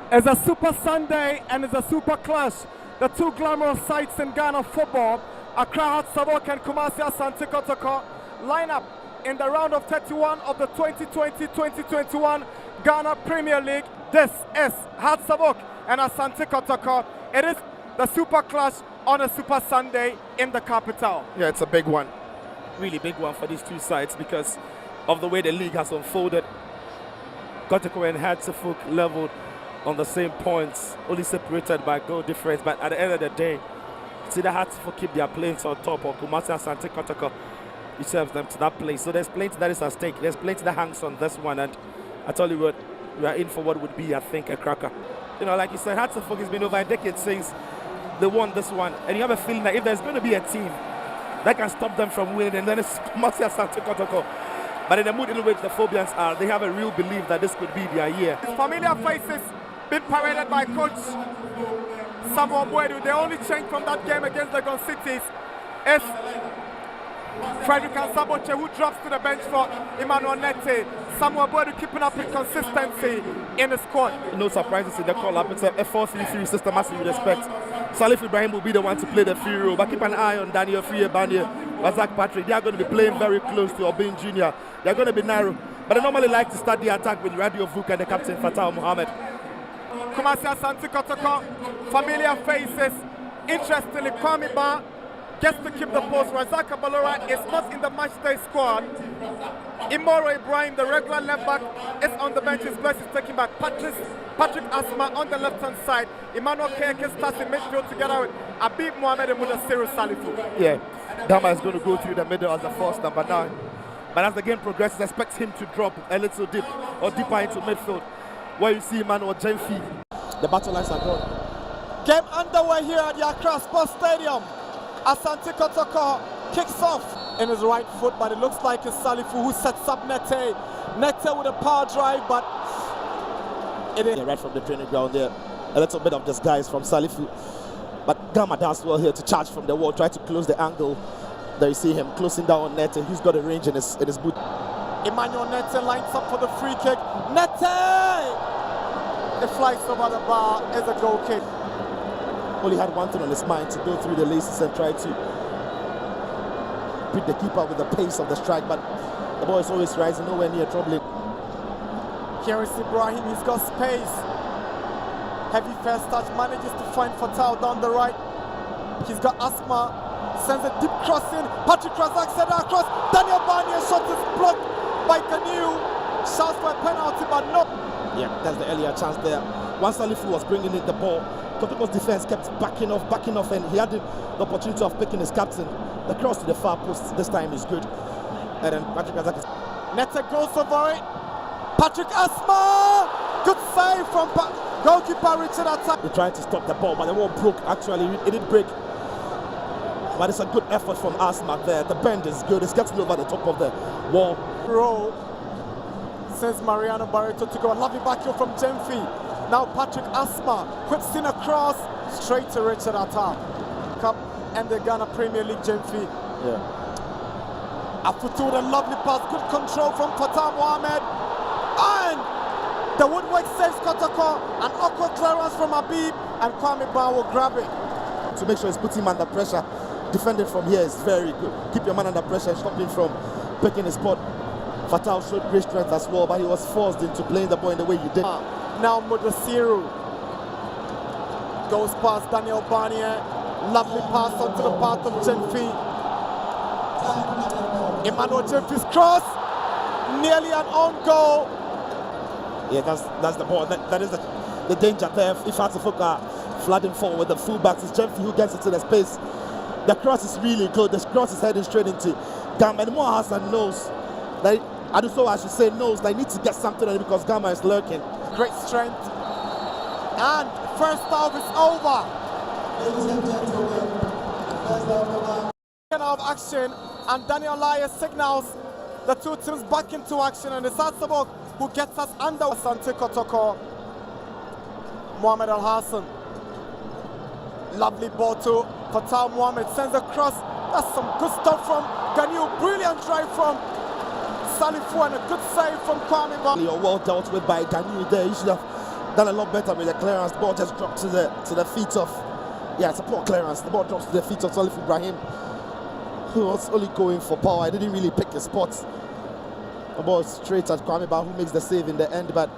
It's a super Sunday and it's a super clash. The two glamorous sides in Ghana football, Accra Sabok and Kumasi Asante Kotoko, line up in the round of 31 of the 2020-2021 Ghana Premier League. This is Sabok and Asante Kotoko. It is the super clash on a super Sunday in the capital. Yeah, it's a big one. Really big one for these two sides because of the way the league has unfolded. Kotoko and Hatsafuk leveled on the same points, only separated by goal difference. But at the end of the day, it's either Hatsafuk keep their planes on top or Kumasi Asante Kotoko serves them to that place. So there's plenty that is at stake. There's plenty that hangs on this one. And I tell you what, we are in for what would be, I think, a cracker. You know, like you said, Hatsafuk has been over a decade since they won this one. And you have a feeling that if there's going to be a team that can stop them from winning, and then it's Kumasi Asante Kotoko. But in the mood in which the Phobians are, they have a real belief that this could be their year. Familiar faces been paraded by coach Samuel Boedu. The only change from that game against the Gun Cities is Frederick Ansaboche, who drops to the bench for Emmanuel Nete. Samuel Boedu keeping up with consistency in the squad. No surprises in the call-up. It's a 4-3-3 system as you would expect. Salif Ibrahim will be the one to play the free role, but keep an eye on Daniel Friebanye, Razak Patrick. They are going to be playing very close to Obin Jr. They are going to be narrow, but I normally like to start the attack with Radio Vuk and the captain Fatah Mohammed. Kumasi Asante Kotoko, familiar faces. Interestingly, Kwame Ba gets to keep the post. Razak Balora is not in the matchday squad. Imoro Ibrahim, the regular left back, is on the bench. His place is taken back. Patrick Asma on the left hand side. Emmanuel Keke starts in midfield together with Abib Mohamed and Mudassiru Salifu. Yeah, Dama is going to go through the middle as the first number 9. But as the game progresses, expect him to drop a little deep or deeper into midfield, where you see Emmanuel Jenfi. The battle lines are drawn. Game underway here at the Accra Sports Stadium. Asante Kotoko kicks off in his right foot, but it looks like it's Salifu who sets up Nete. Nete with a power drive, but it is right from the training ground there. A little bit of disguise from Salifu. But Gama does well here to charge from the wall, try to close the angle. There you see him closing down on Nete. He's got a range in his boot. Emmanuel Nete lines up for the free kick. Nete! It flies over the bar as a goal kick. Only had one thing on his mind, to go through the laces and try to beat the keeper with the pace of the strike, but the ball is always rising, nowhere near troubling. Here is Ibrahim, he's got space. Heavy first touch, manages to find Fatal down the right. He's got Asma, sends a deep cross in. Patrick Razak sent that across. Daniel Barnier shot is blocked by Canoe. Shouts for a penalty, but no. Yeah, that's the earlier chance there. Once Salifu was bringing in the ball, Kotoko's defense kept backing off, and he had the opportunity of picking his captain. The cross to the far post this time is good. And then Patrick Razak is... Nete goes over it. Patrick Asma! Good save from goalkeeper Richard Attack. They're trying to stop the ball, but the ball broke. Actually, it did break. But it's a good effort from Asma there. The bend is good. It's getting over the top of the wall. Roll. Says Mariano Barreto to go. A lovely back heel from Jenfi. Now Patrick Asma whips in across straight to Richard Atta. Cup and the Ghana Premier League Jenfi. Yeah. Afutu with a lovely pass. Good control from Fatah Mohammed. And the woodwork saves Kotoko. An awkward clearance from Abib. And Kwame Ba will grab it. To make sure he's putting him under pressure. Defending from here is very good. Keep your man under pressure and stop him from picking his spot. Fatal showed great strength as well, but he was forced into playing the ball in the way he did. Now Mudassiru goes past Daniel Barnier. Lovely pass onto the path of Jenfi. Emmanuel Jenfi's cross. Nearly an own goal. Yeah, that's the ball. That is the danger there. If Hatsafuk are flooding forward with the fullbacks, it's Jenfi who gets into the space. The cross is really good. The cross is heading straight into Gama. And Moa Hassan knows that, knows they need to get something on it because Gama is lurking. Great strength. And first half is over. Second half action, and Daniel Laya signals the two teams back into action, and it's Asabok who gets us under. Asante Kotoko. Mohamed Al Hassan. Lovely ball to Fatal Mohammed, sends a cross. That's some good stuff from Ganu. Brilliant drive from Salifu and a good save from Kwame Ba. You're well dealt with by Ganu there. You should have done a lot better with the clearance. The ball just dropped to the feet of, yeah, it's a poor clearance. The ball drops to the feet of Salif Ibrahim, who was only going for power. I didn't really pick a spot. The ball straight at Kwame Ba, who makes the save in the end, but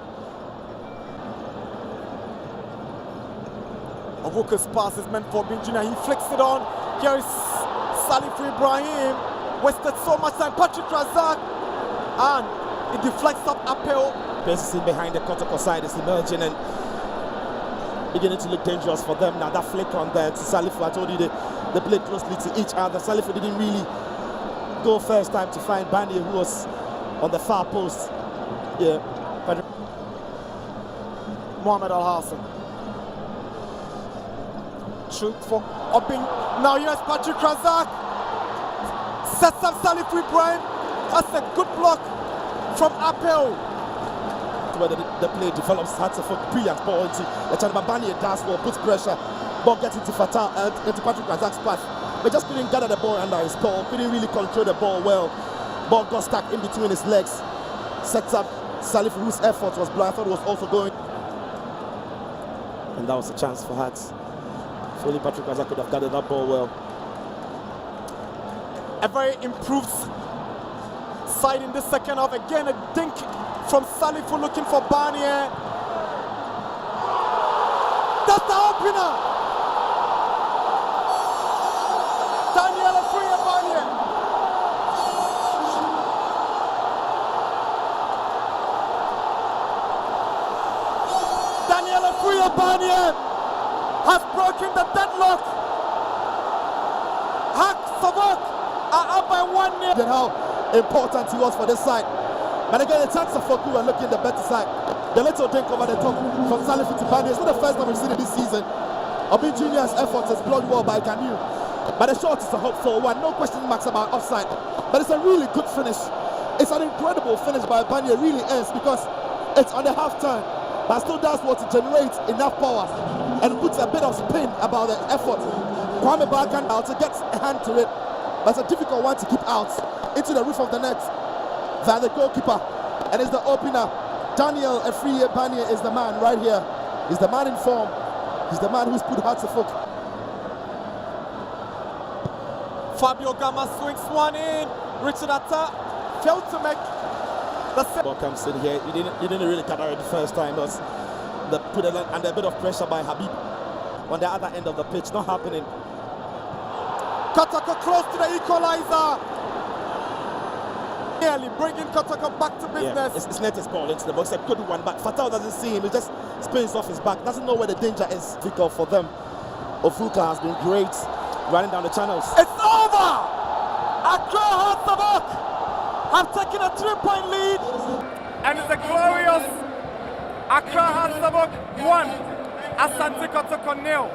Avuka's pass is meant for Benjuna. He flicks it on. Here is Salif Ibrahim. Wasted so much time. Patrick Razak. And it deflects up uphill. Basically behind the Kotoko side is emerging and beginning to look dangerous for them now. That flick on there to Salifu, I told you they played closely to each other. Salifu didn't really go first time to find Bani, who was on the far post. Yeah. Mohamed Al Hassan. Shoot for Obin. Now here's Patrick Razak. Sets up Salif Ibrahim. That's a good block from uphill. Where the play develops, had to put brilliant ball into the Chanbabani dance ball, puts pressure, ball gets into into Patrick Razak's path, but just couldn't gather the ball under his ball, couldn't really control the ball well. Ball got stuck in between his legs. Sets up Salif, whose effort was blind. I thought it was also going. And that was a chance for Hearts. If only Patrick Razak could have gathered that ball well. A very improved side in the second half. Again, a dink from Salifu looking for Barnier. That's the opener. Daniel Afriya Barnier. Daniel Afriya Barnier has broken the deadlock. Hak Savok are up by 1-0. And how important he was for this side. But again, it's Asante Kotoko are looking the better side. The little drink over the top from Salif to Bani. It's not the first time we've seen it this season. Obin Junior's effort is blown well by Kanu. But the shot is a hopeful one. No question marks about offside. But it's a really good finish. It's an incredible finish by Bani. It really is, because it's on the half turn. But still does what to generate enough power and puts a bit of spin about the effort. Kwame Ba out to get a hand to it. But it's a difficult one to keep out into the roof of the net. Via the goalkeeper, and it's the opener. Daniel Afriya Bani is the man right here. He's the man in form. He's the man who's put Hearts afoot. Fabio Gama swings one in. Richard Atta failed to make the set. Ball comes in here. He didn't really cut out the first time. It was put under a bit of pressure by Habib on the other end of the pitch. Not happening. Kotoko close to the equalizer. Nearly bringing Kotoko back to business. Yeah, it's net his ball into the box. A good one, but Fatal doesn't see him. He just spins off his back. Doesn't know where the danger is. Difficult for them. Ofuka has been great running down the channels. It's over! Accra Hearts have taken a 3-point lead. And it's a glorious Accra Hearts 1, Asante Kotoko 0.